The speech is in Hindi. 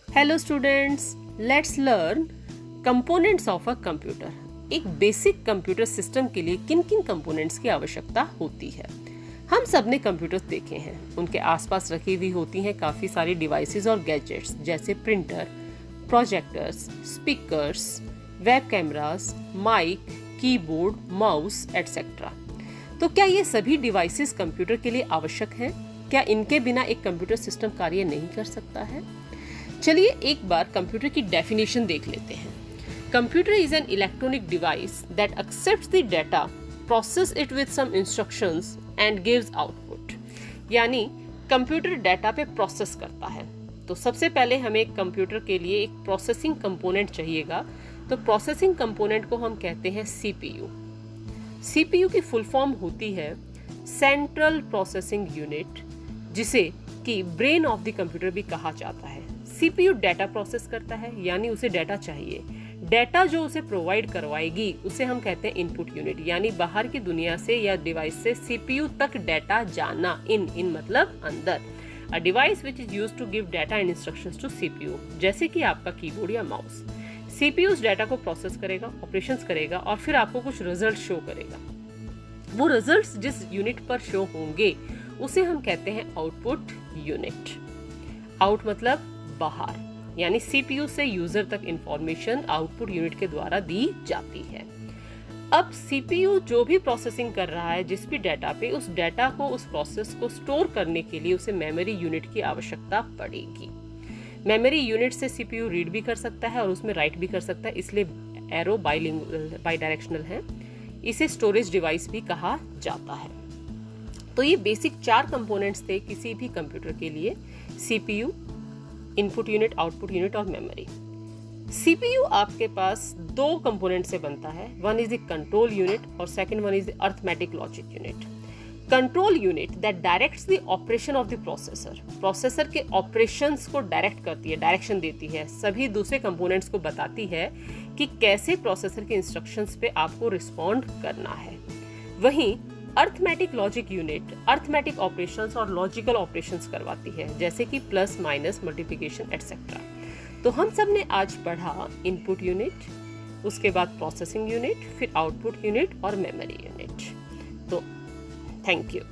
Hello students, let's learn components of a computer. एक बेसिक कंप्यूटर सिस्टम के लिए किन किन कंपोनेंट्स की आवश्यकता होती है। हम सब ने कंप्यूटर्स देखे हैं, उनके आसपास रखी हुई होती हैं काफ़ी सारी डिवाइसेस और गैजेट्स, जैसे printer, projectors, speakers, web cameras, mic, keyboard, mouse etcetera. तो क्या ये सभी डिवाइसेस कंप्यूटर के लिए आवश्यक हैं? क्या इनके बिना एक कंप्यूटर सिस्टम कार्य नहीं कर सकता है? चलिए एक बार कंप्यूटर की डेफिनेशन देख लेते हैं। Computer is an electronic device that accepts the data, process it with some instructions and gives output. यानी कंप्यूटर डेटा पे प्रोसेस करता है। तो सबसे पहले हमें कंप्यूटर के लिए एक प्रोसेसिंग कंपोनेंट चाहिएगा। तो प्रोसेसिंग कंपोनेंट को हम कहते हैं सीपीयू। सीपीयू की फुल फॉर्म होती है सेंट्रल प्रोसेसिंग यूनिट, जिसे कि ब्रेन ऑफ द कंप्यूटर भी कहा जाता है। सीपीयू डाटा प्रोसेस करता है, यानी उसे डाटा चाहिए। डाटा जो उसे प्रोवाइड करवाएगी उसे हम कहते हैं इनपुट यूनिट, यानी बाहर की दुनिया से या डिवाइस से सीपीयू तक डाटा जाना। इन मतलब अंदर। A device which is used to give data and instructions to CPU, जैसे कि आपका कीबोर्ड या माउस। सीपीयू उस डाटा को प्रोसेस करेगा, ऑपरेशंस करेगा और फिर आपको कुछ रिजल्ट शो करेगा। वो रिजल्ट्स जिस यूनिट पर शो होंगे उसे हम कहते हैं आउटपुट यूनिट। आउट मतलब बाहर, यानी सीपीयू से यूजर तक इंफॉर्मेशन आउटपुट यूनिट के द्वारा दी जाती है। अब सीपीयू जो भी प्रोसेसिंग कर रहा है जिस भी डाटा पे, उस डाटा को, उस प्रोसेस को स्टोर करने के लिए उसे मेमोरी यूनिट की आवश्यकता पड़ेगी। मेमोरी यूनिट से सीपीयू रीड भी कर सकता है और उसमें राइट भी कर सकता है, इसलिए एरो बाई डायरेक्शनल है। इसे स्टोरेज डिवाइस भी कहा जाता है। तो ये बेसिक 4 कंपोनेंट्स थे किसी भी कंप्यूटर के लिए: CPU, input unit, output unit और मेमोरी। सीपीयू आपके पास 2 कंपोनेंट से बनता है। One is the control unit और second one is the arithmetic logic unit. Control unit that directs the operation of the processor, processor के ऑपरेशंस को डायरेक्ट करती है, डायरेक्शन देती है, सभी दूसरे कंपोनेंट्स को बताती है कि कैसे प्रोसेसर के इंस्ट्रक्शंस पे आपको रिस्पॉन्ड करना है। वहीं arithmetic logic unit arithmetic operations और लॉजिकल ऑपरेशंस करवाती है, जैसे कि प्लस, माइनस, मल्टीप्लिकेशन एटसेट्रा। तो हम सब ने आज पढ़ा इनपुट यूनिट, उसके बाद प्रोसेसिंग यूनिट, फिर आउटपुट यूनिट और मेमोरी यूनिट। तो थैंक यू।